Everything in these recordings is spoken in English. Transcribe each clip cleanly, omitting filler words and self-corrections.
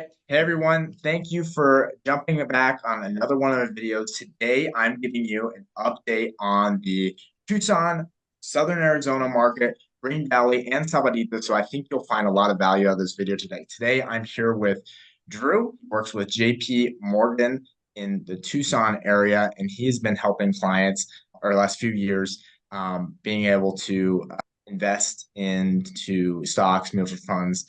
Hey everyone, thank you for jumping back on another one of our videos. Today I'm giving you an update on the Tucson, Southern Arizona market, Green Valley, and Sahuarita. So I think you'll find a lot of value out of this video today. Today I'm here with Drew, works with JP Morgan in the Tucson area, and he's been helping clients over the last few years being able to invest into stocks, mutual funds,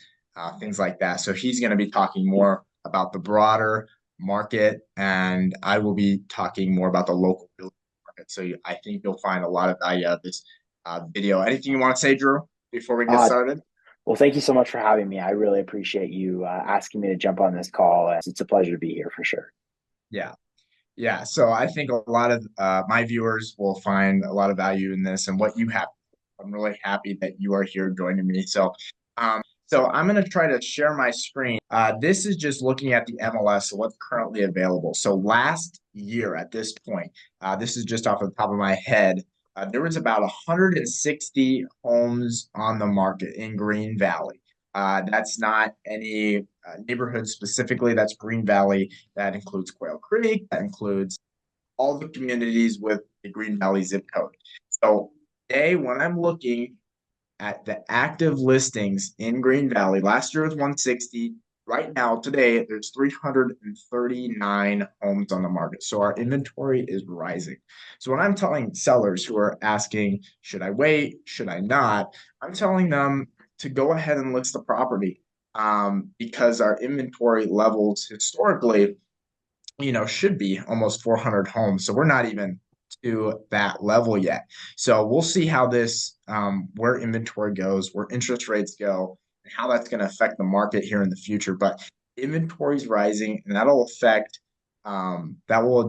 things like that. So he's going to be talking more about the broader market, and I will be talking more about the local real estate market. So I think you'll find a lot of value out of this video. Anything you want to say, Drew, before we get Uh, started? well, thank you so much for having me. I really appreciate you asking me to jump on this call. It's a pleasure to be here for sure. Yeah. Yeah. So I think a lot of my viewers will find a lot of value in this and what you have. I'm really happy that you are here joining me. So I'm going to try to share my screen. This is just looking at the MLS, so what's currently available. So last year at this point, this is just off the top of my head, there was about 160 homes on the market in Green Valley. That's not any neighborhood specifically, that's Green Valley. That includes Quail Creek, that includes all the communities with the Green Valley zip code. So today, when I'm looking at the active listings in Green Valley. Last year was 160. Right now, today, there's 339 homes on the market. So our inventory is rising. So when I'm telling sellers who are asking, should I wait? Should I not? I'm telling them to go ahead and list the property because our inventory levels historically, should be almost 400 homes. So we're not even to that level yet. So we'll see how this, where inventory goes, where interest rates go, and how that's going to affect the market here in the future. But inventory is rising, and that will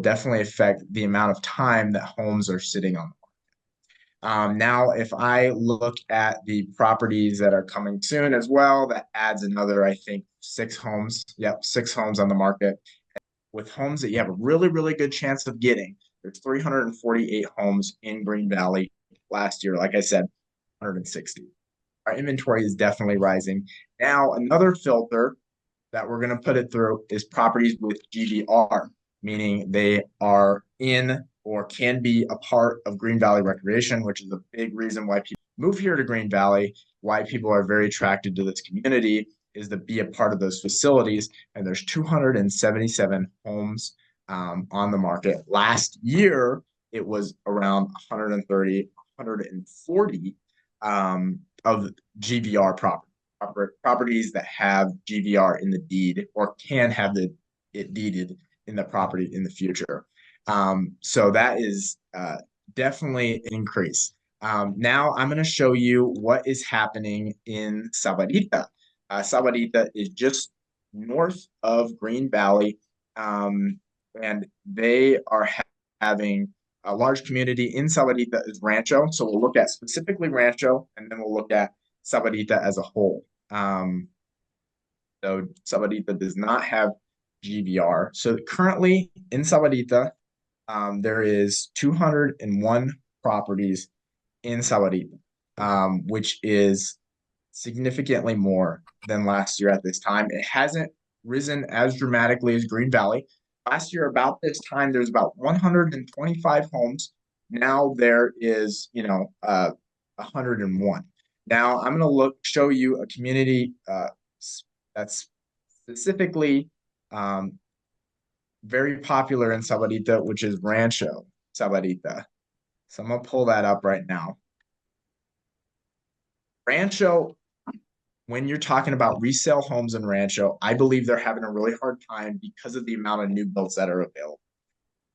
definitely affect the amount of time that homes are sitting on. Now, if I look at the properties that are coming soon as well, that adds another, I think, 6 homes. Yep, 6 homes on the market with homes that you have a really, really good chance of getting. There's 348 homes in Green Valley last year. Like I said, 160. Our inventory is definitely rising. Now, another filter that we're going to put it through is properties with GVR, meaning they are in or can be a part of Green Valley Recreation, which is a big reason why people move here to Green Valley, why people are very attracted to this community is to be a part of those facilities. And there's 277 homes on the market. Last year, it was around 130, 140 of GVR properties that have GVR in the deed or can have it deeded in the property in the future. So that is definitely an increase. Now I'm going to show you what is happening in Sahuarita. Sahuarita is just north of Green Valley, and they are having a large community in Sahuarita is Rancho. So we'll look at specifically Rancho, and then we'll look at Sahuarita as a whole. So Sahuarita does not have GVR. So currently in Sahuarita, there is 201 properties in Sahuarita, which is significantly more than last year at this time. It hasn't risen as dramatically as Green Valley. Last year, about this time, there's about 125 homes. Now there is, 101. Now I'm going to show you a community that's specifically very popular in Sahuarita, which is Rancho Sahuarita. So I'm going to pull that up right now. Rancho, when you're talking about resale homes in Rancho, I believe they're having a really hard time because of the amount of new builds that are available.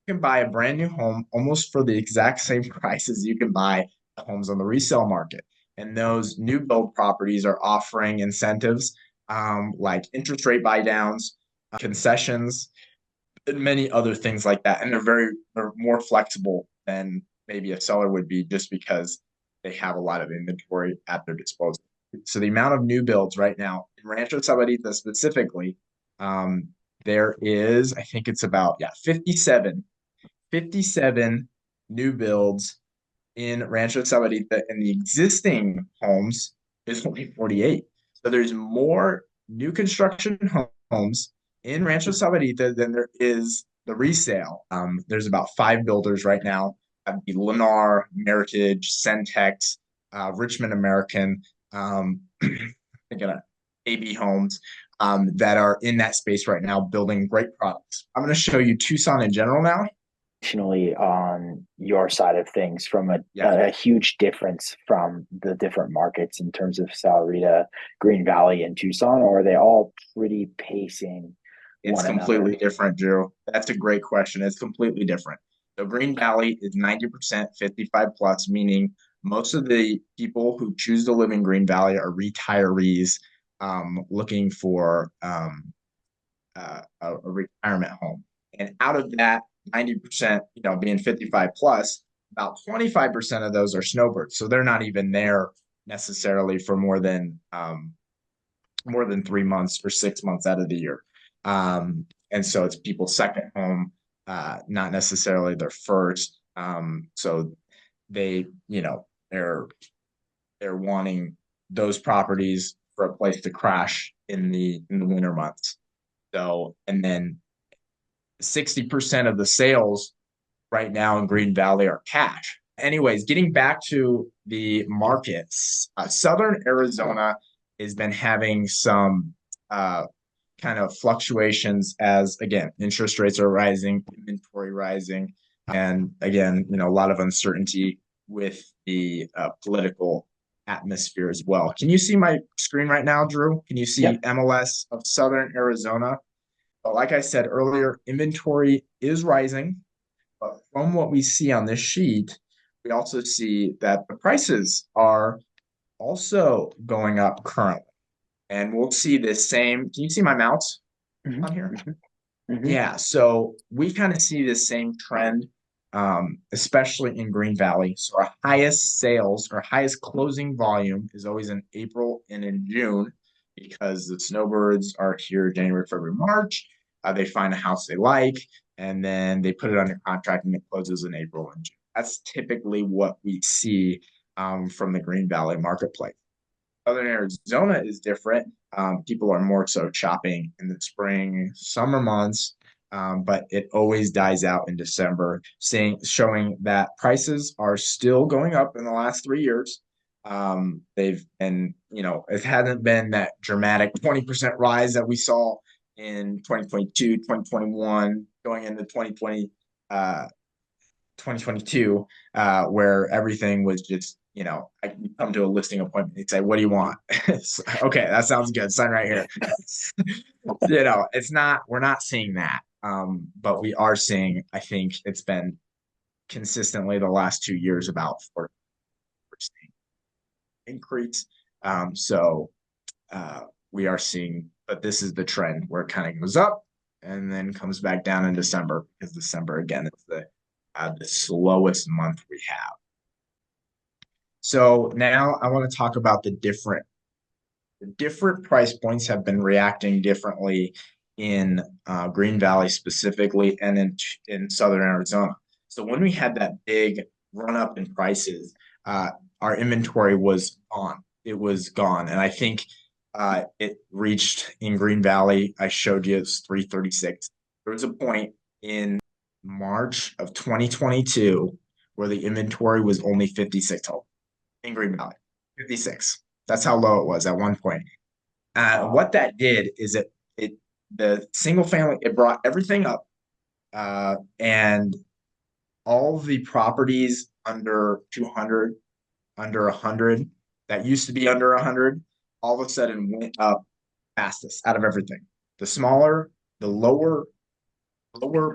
You can buy a brand new home almost for the exact same price as you can buy homes on the resale market. And those new build properties are offering incentives like interest rate buy downs, concessions, and many other things like that. And they're more flexible than maybe a seller would be just because they have a lot of inventory at their disposal. So the amount of new builds right now in Rancho Sahuarita specifically, there is, I think it's about, 57 new builds in Rancho Sahuarita, and the existing homes is only 48. So there's more new construction homes in Rancho Sahuarita than there is the resale. There's about 5 builders right now. The Lennar, Meritage, Centex, Richmond American, again, AB Homes, that are in that space right now building great products. I'm going to show you Tucson in general now. Additionally, on your side of things, from Yeah, a huge difference from the different markets in terms of Sahuarita, Green Valley, and Tucson, or are they all pretty pacing it's one another? completely different, Drew. That's a great question. It's completely different. So Green Valley is 90% 55 plus, meaning most of the people who choose to live in Green Valley are retirees looking for a retirement home. And out of that 90%, being 55 plus, about 25% of those are snowbirds. So they're not even there necessarily for more than 3 months or 6 months out of the year. And so it's people's second home, not necessarily their first. So they, they're wanting those properties for a place to crash in the winter months. So, and then 60% of the sales right now in Green Valley are cash. Anyways, getting back to the markets, Southern Arizona has been having some kind of fluctuations as, again, interest rates are rising, inventory rising, and again, a lot of uncertainty with the political atmosphere as well. Can you see my screen right now, Drew? Can you see Yep. MLS of Southern Arizona? But like I said earlier, inventory is rising. But from what we see on this sheet, we also see that the prices are also going up currently. And we'll see the same. Can you see my mouse Hmm. on here? Hmm. Hmm. Yeah. So we kind of see the same trend, especially in Green Valley. So our highest sales or highest closing volume is always in April and in June because the snowbirds are here January, February, March. They find a house they like, and then they put it under contract and it closes in April and June. That's typically what we see from the Green Valley marketplace. Southern Arizona is different. People are more so shopping in the spring, summer months, but it always dies out in December, showing that prices are still going up in the last 3 years. They've been, it hasn't been that dramatic 20% rise that we saw in 2022, 2021, going into 2022, where everything was just, I can come to a listing appointment and say, what do you want? Okay, that sounds good. Sign right here. It's not, we're not seeing that. But we are seeing, I think it's been consistently the last 2 years about 4% increase. So we are seeing, but this is the trend where it kind of goes up and then comes back down in December because December, again, is the slowest month we have. So now I want to talk about the different price points have been reacting differently in Green Valley specifically and in Southern Arizona. So when we had that big run up in prices, our inventory was gone. It was gone. And I think it reached in Green Valley, I showed you it's 336. There was a point in March of 2022 where the inventory was only 56 homes in Green Valley. 56. That's how low it was at one point. What that did is the single family, it brought everything up, and all the properties under 200, under 100, that used to be under 100, all of a sudden went up fastest out of everything. The smaller, the lower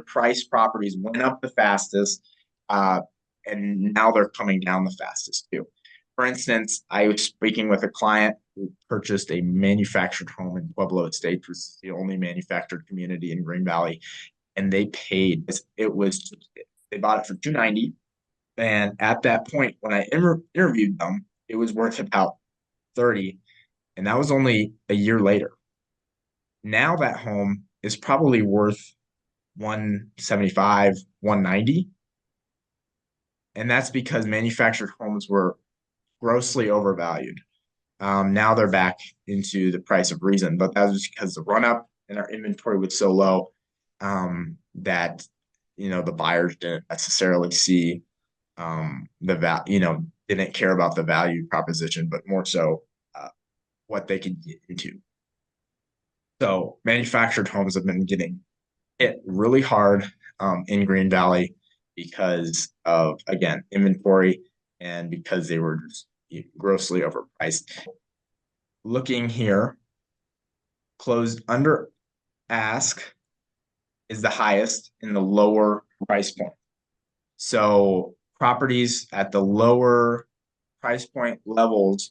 price properties went up the fastest, and now they're coming down the fastest too. For instance, I was speaking with a client who purchased a manufactured home in Pueblo Estates, which is the only manufactured community in Green Valley, and they paid. They bought it for $290, and at that point, when I interviewed them, it was worth about 30, and that was only a year later. Now that home is probably worth 175, 190, and that's because manufactured homes were grossly overvalued. Now they're back into the price of reason, but that was because the run up and our inventory was so low that the buyers didn't necessarily see the value, didn't care about the value proposition, but more so what they could get into. So manufactured homes have been getting hit really hard in Green Valley because of, again, inventory and because they were just grossly overpriced. Looking here, closed under ask is the highest in the lower price point. So properties at the lower price point levels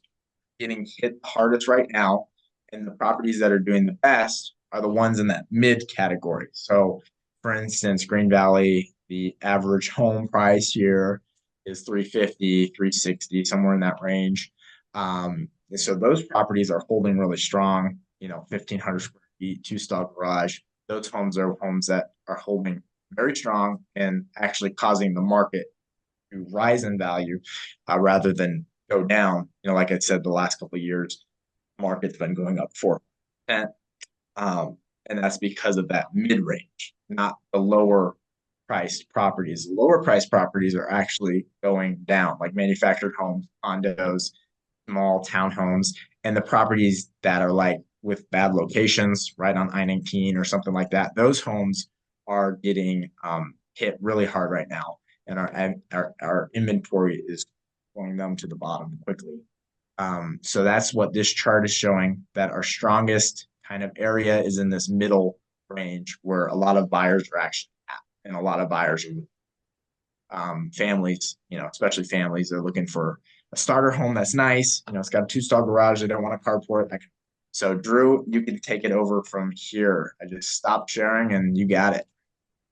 getting hit hardest right now, and the properties that are doing the best are the ones in that mid category. So, for instance, Green Valley, the average home price here is 350, 360, somewhere in that range. So those properties are holding really strong, 1,500 square feet, two-stall garage. Those homes are homes that are holding very strong and actually causing the market to rise in value rather than go down. Like I said, the last couple of years, market's been going up 4%. And that's because of that mid-range, not the lower priced properties. Lower priced properties are actually going down, like manufactured homes, condos, small townhomes, and the properties that are like with bad locations, right on I-19 or something like that. Those homes are getting hit really hard right now, and our inventory is pulling them to the bottom quickly. So that's what this chart is showing, that our strongest kind of area is in this middle range where a lot of buyers are actually at, and a lot of buyers are families, especially families are looking for a starter home that's nice. It's got a two-stall garage. They don't want a carport. So Drew, you can take it over from here. I just stopped sharing and you got it.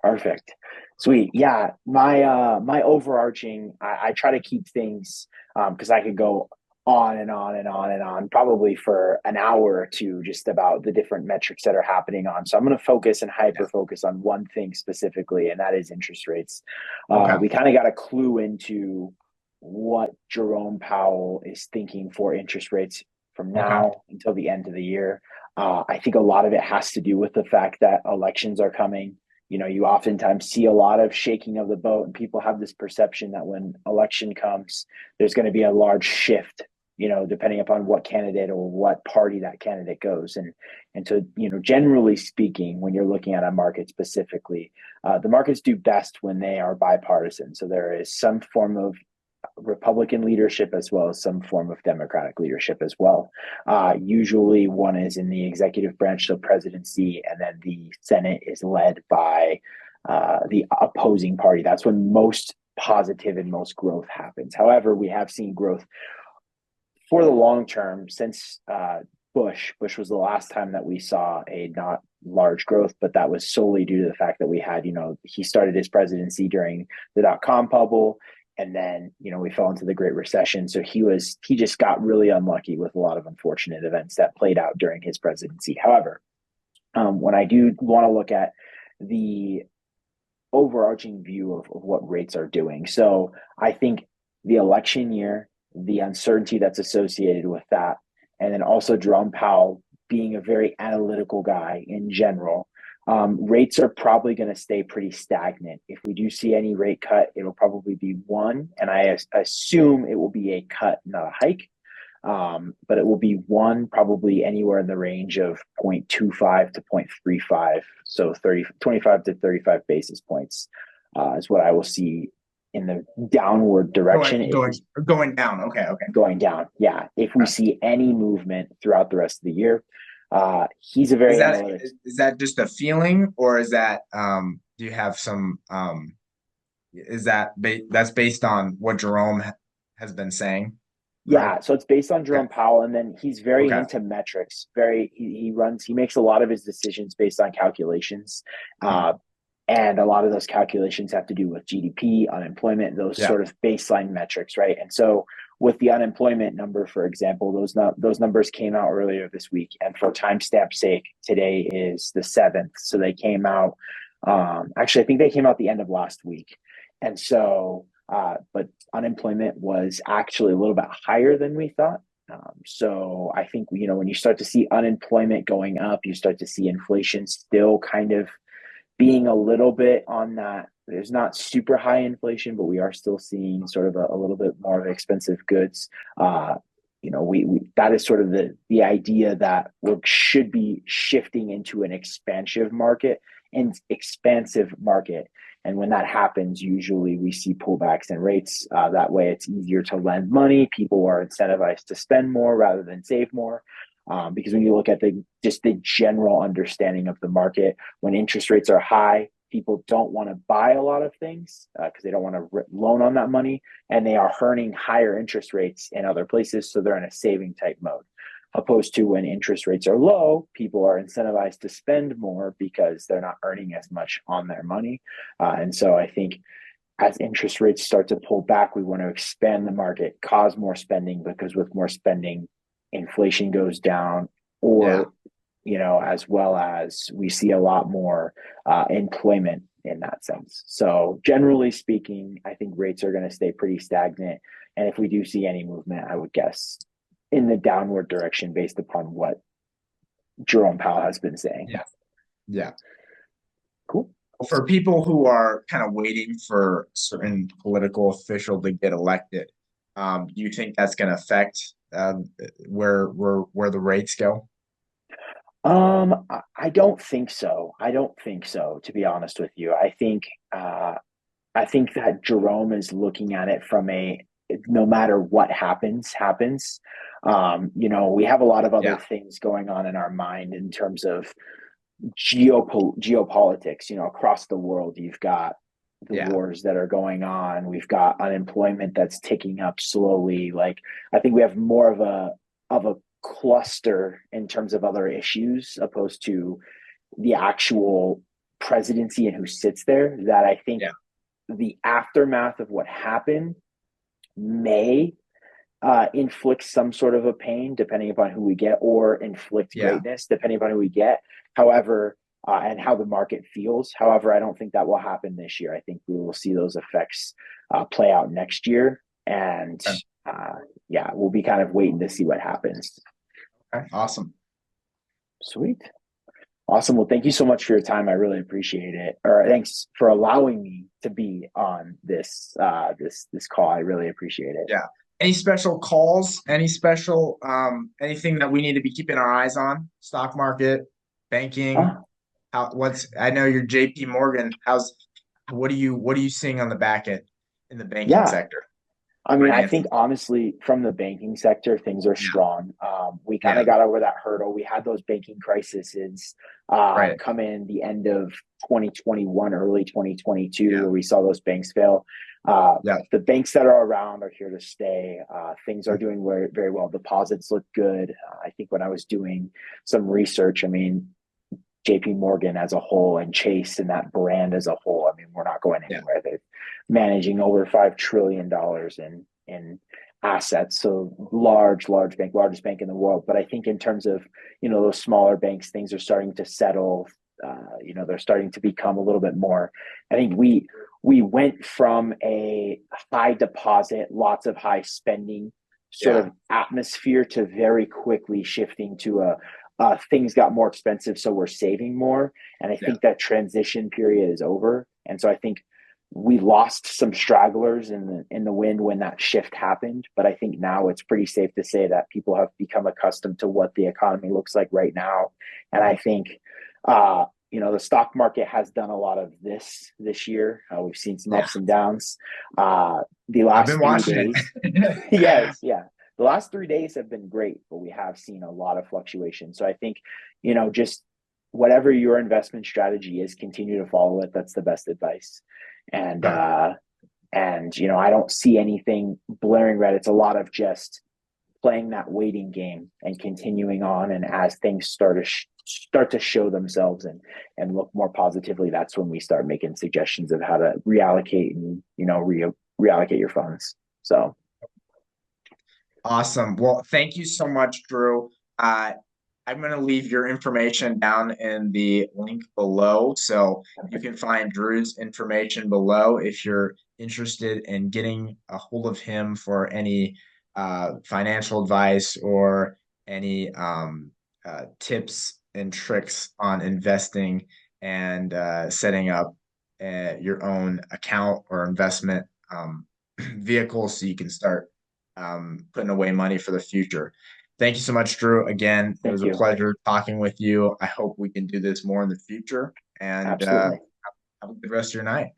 Perfect. Sweet. Yeah. My overarching, I try to keep things because I could go on and on and on and on, probably for an hour or two, just about the different metrics that are happening on. So I'm going to focus and hyper focus on one thing specifically, and that is interest rates. Okay. We kind of got a clue into what Jerome Powell is thinking for interest rates from now until the end of the year. I think a lot of it has to do with the fact that elections are coming. You oftentimes see a lot of shaking of the boat, and people have this perception that when election comes, there's going to be a large shift, depending upon what candidate or what party that candidate goes. And so, generally speaking, when you're looking at a market specifically, the markets do best when they are bipartisan. So there is some form of Republican leadership as well as some form of Democratic leadership as well. Usually one is in the executive branch, so presidency, and then the Senate is led by the opposing party. That's when most positive and most growth happens. However, we have seen growth for the long term since Bush. Bush was the last time that we saw a not large growth, but that was solely due to the fact that we had, he started his presidency during the dot-com bubble. And then, we fell into the Great Recession. So he just got really unlucky with a lot of unfortunate events that played out during his presidency. However, when I do want to look at the overarching view of what rates are doing. So I think the election year, the uncertainty that's associated with that, and then also Jerome Powell being a very analytical guy in general, rates are probably going to stay pretty stagnant. If we do see any rate cut, it'll probably be one, and I assume it will be a cut, not a hike. But it will be one, probably anywhere in the range of 0.25 to 0.35. So 25 to 35 basis points is what I will see in the downward direction. Going down. Okay. Going down. Yeah. If we see any movement throughout the rest of the year, he's a very is that just a feeling, or is that do you have some is that that's based on what Jerome has been saying? Yeah, right? So it's based on Jerome Powell, and then he's very into metrics. He makes a lot of his decisions based on calculations. And a lot of those calculations have to do with GDP, unemployment, those sort of baseline metrics, right? And so with the unemployment number, for example, those numbers came out earlier this week. And for timestamp sake, today is the 7th. So they came out, actually, I think they came out the end of last week. And so, but unemployment was actually a little bit higher than we thought. So I think, when you start to see unemployment going up, you start to see inflation still kind of being a little bit on that. There's not super high inflation, but we are still seeing sort of a little bit more of expensive goods. Uh, we that is sort of the idea that we should be shifting into an expansive market. And when that happens, usually we see pullbacks in rates. That way, it's easier to lend money. People are incentivized to spend more rather than save more. Because when you look at just the general understanding of the market, when interest rates are high, people don't want to buy a lot of things because they don't want to loan on that money, and they are earning higher interest rates in other places, so they're in a saving type mode. Opposed to when interest rates are low, people are incentivized to spend more because they're not earning as much on their money. And so I think as interest rates start to pull back, we want to expand the market, cause more spending, because with more spending, inflation goes down, Yeah. or as well as we see a lot more employment in that sense. So generally speaking, I think rates are going to stay pretty stagnant. And if we do see any movement, I would guess in the downward direction based upon what Jerome Powell has been saying. Yeah. Yeah. Cool. For people who are kind of waiting for a certain political official to get elected, do you think that's going to affect where the rates go? I don't think so. I don't think so, to be honest with you. I think that Jerome is looking at it from a no matter what happens. We have a lot of other Yeah. things going on in our mind in terms of geopolitics. Across the world, you've got the Yeah. wars that are going on. We've got unemployment that's ticking up slowly. Like, I think we have more of a cluster in terms of other issues opposed to the actual presidency and who sits there, that I think Yeah. the aftermath of what happened may inflict some sort of a pain depending upon who we get, or inflict Yeah. greatness depending upon who we get. However, and how the market feels. However, I don't think that will happen this year. I think we will see those effects play out next year. And Okay. yeah, we'll be kind of waiting to see what happens. Okay. Awesome. Sweet. Awesome. Well, thank you so much for your time. I really appreciate it. Or thanks for allowing me to be on this call. I really appreciate it. Yeah. Any special calls? Any special anything that we need to be keeping our eyes on? Stock market, banking. Uh, I know you're JP Morgan. What are you seeing on the back end in the banking yeah, sector? I mean, I think Financing. honestly, from the banking sector, things are Yeah. strong. We kind Yeah. of got over that hurdle. We had those banking crises Right. come in the end of 2021, early 2022, Yeah. where we saw those banks fail. Yeah. The banks that are around are here to stay. Things are doing very, very well. Deposits look good. I think when I was doing some research, I mean, JP Morgan as a whole and Chase and that brand as a whole, I mean, we're not going Yeah. anywhere. They're managing over $5 trillion in assets. So large bank, largest bank in the world. But I think in terms of, those smaller banks, things are starting to settle. They're starting to become a little bit more. I think we went from a high deposit, lots of high spending sort Yeah. of atmosphere to very quickly shifting to things got more expensive, so we're saving more. And I Yeah. think that transition period is over. And so I think we lost some stragglers in the wind when that shift happened. But I think now it's pretty safe to say that people have become accustomed to what the economy looks like right now. And I think the stock market has done a lot of this year. We've seen some Yeah. ups and downs. The I've been last three watching days, it. yes, yeah. The last 3 days have been great, but we have seen a lot of fluctuation. So I think, just whatever your investment strategy is, continue to follow it. That's the best advice. And Okay. I don't see anything blaring red. It's a lot of just playing that waiting game and continuing on. And as things start to show themselves and look more positively, that's when we start making suggestions of how to reallocate and reallocate your funds. So. Awesome. Well, thank you so much, Drew. I'm going to leave your information down in the link below. So you can find Drew's information below if you're interested in getting a hold of him for any financial advice or any tips and tricks on investing and setting up your own account or investment vehicle so you can start putting away money for the future. Thank you so much, Drew. Again, it was Thank a you. pleasure talking with you. I hope we can do this more in the future. And Absolutely. have a good rest of your night.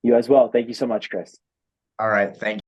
You as well. Thank you so much, Chris. All right. Thank you.